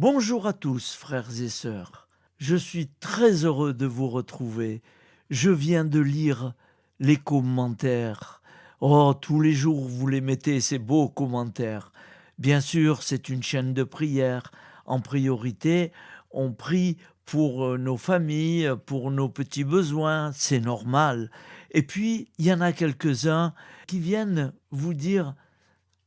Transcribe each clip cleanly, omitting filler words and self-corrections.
Bonjour à tous, frères et sœurs. Je suis très heureux de vous retrouver. Je viens de lire les commentaires. Oh, tous les jours, vous les mettez, ces beaux commentaires. Bien sûr, c'est une chaîne de prière. En priorité, on prie pour nos familles, pour nos petits besoins. C'est normal. Et puis, il y en a quelques-uns qui viennent vous dire: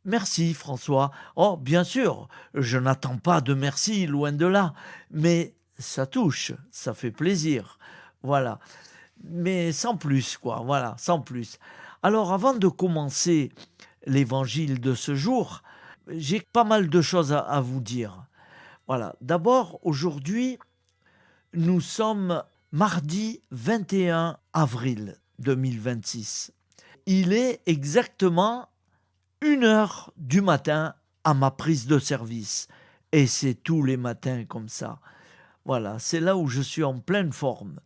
merci François. Oh, bien sûr, je n'attends pas de merci, loin de là, mais ça touche, ça fait plaisir. Voilà. Mais sans plus, quoi. Voilà, sans plus. Alors, avant de commencer l'évangile de ce jour, j'ai pas mal de choses à vous dire. Voilà. D'abord, aujourd'hui, nous sommes mardi 21 avril 2026. Il est exactement 1 heure du matin à ma prise de service. Et c'est tous les matins comme ça. Voilà, c'est là où je suis en pleine forme.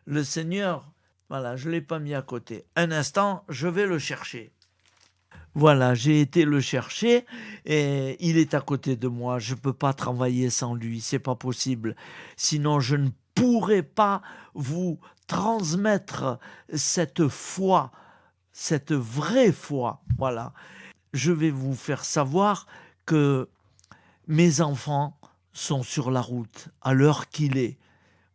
Le Seigneur, voilà, je ne l'ai pas mis à côté. Un instant, je vais le chercher. Voilà, j'ai été le chercher et il est à côté de moi. Je ne peux pas travailler sans lui, c'est pas possible. Sinon, je ne pourrais pas vous transmettre cette foi, cette vraie foi. Voilà. Je vais vous faire savoir que mes enfants sont sur la route à l'heure qu'il est.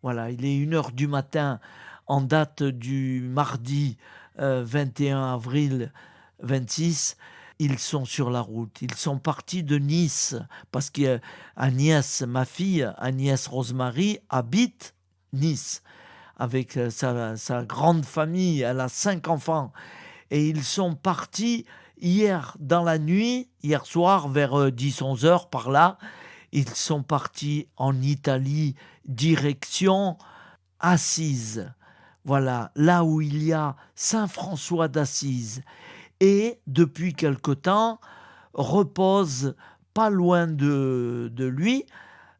Voilà, il est 1 heure du matin en date du mardi 21 avril 26. Ils sont sur la route. Ils sont partis de Nice parce qu'Agnès, ma fille, Agnès Rosemary, habite Nice avec sa grande famille. Elle a 5 enfants. Et ils sont partis hier dans la nuit, hier soir vers 10-11 heures par là. Ils sont partis en Italie, direction Assise. Voilà, là où il y a Saint François d'Assise. Et depuis quelque temps, repose pas loin de lui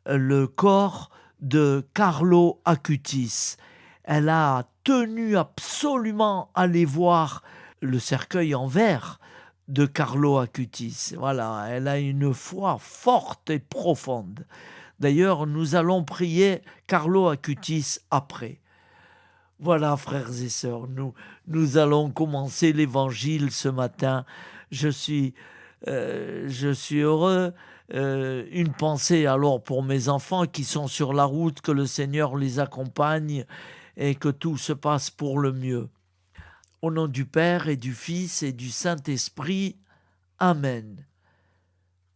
le corps de Carlo Acutis. Elle a tenu absolument à aller voir le cercueil en verre de Carlo Acutis. Voilà, elle a une foi forte et profonde. D'ailleurs, nous allons prier Carlo Acutis après. Voilà, frères et sœurs, nous allons commencer l'évangile ce matin. Je suis heureux. Une pensée alors pour mes enfants qui sont sur la route, que le Seigneur les accompagne et que tout se passe pour le mieux. Au nom du Père et du Fils et du Saint-Esprit. Amen.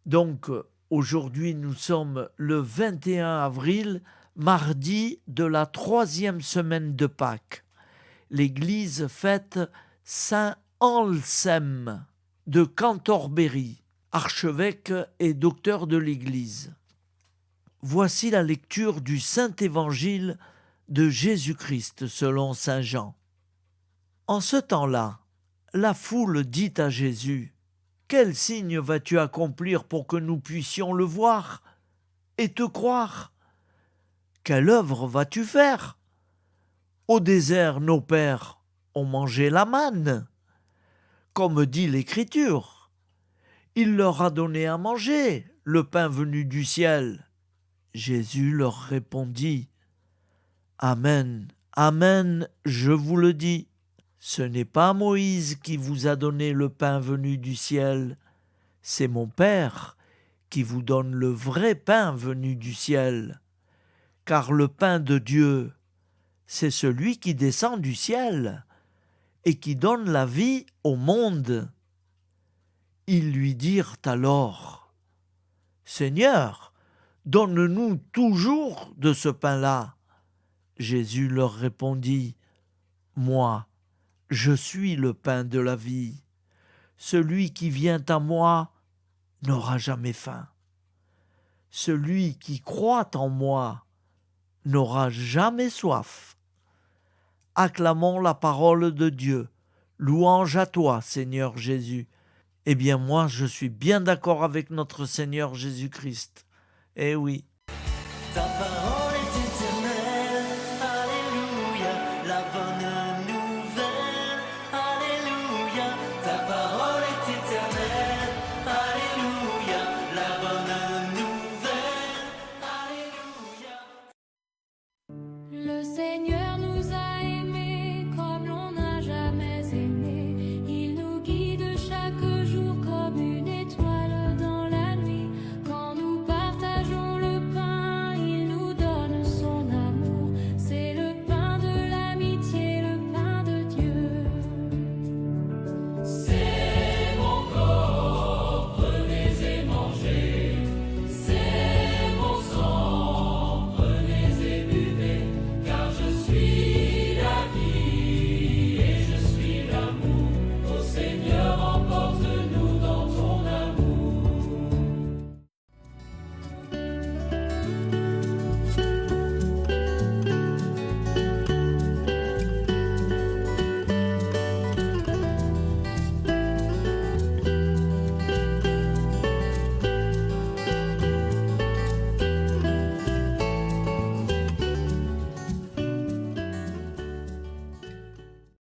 Donc, aujourd'hui, nous sommes le 21 avril, mardi de la 3e semaine de Pâques. L'Église fête Saint Anselme de Cantorbéry, archevêque et docteur de l'Église. Voici la lecture du Saint-Évangile de Jésus-Christ selon Saint Jean. En ce temps-là, la foule dit à Jésus: « Quel signe vas-tu accomplir pour que nous puissions le voir et te croire? Quelle œuvre vas-tu faire? Au désert, nos pères ont mangé la manne, comme dit l'Écriture. Il leur a donné à manger le pain venu du ciel. » Jésus leur répondit: « Amen, amen, je vous le dis. Ce n'est pas Moïse qui vous a donné le pain venu du ciel, c'est mon Père qui vous donne le vrai pain venu du ciel. Car le pain de Dieu, c'est celui qui descend du ciel et qui donne la vie au monde. » Ils lui dirent alors: « Seigneur, donne-nous toujours de ce pain-là. » Jésus leur répondit: « Moi, je suis le pain de la vie. Celui qui vient à moi n'aura jamais faim. Celui qui croit en moi n'aura jamais soif. Acclamons la parole de Dieu. Louange à toi, Seigneur Jésus. » Eh bien, moi, je suis bien d'accord avec notre Seigneur Jésus-Christ. Eh oui. Ta parole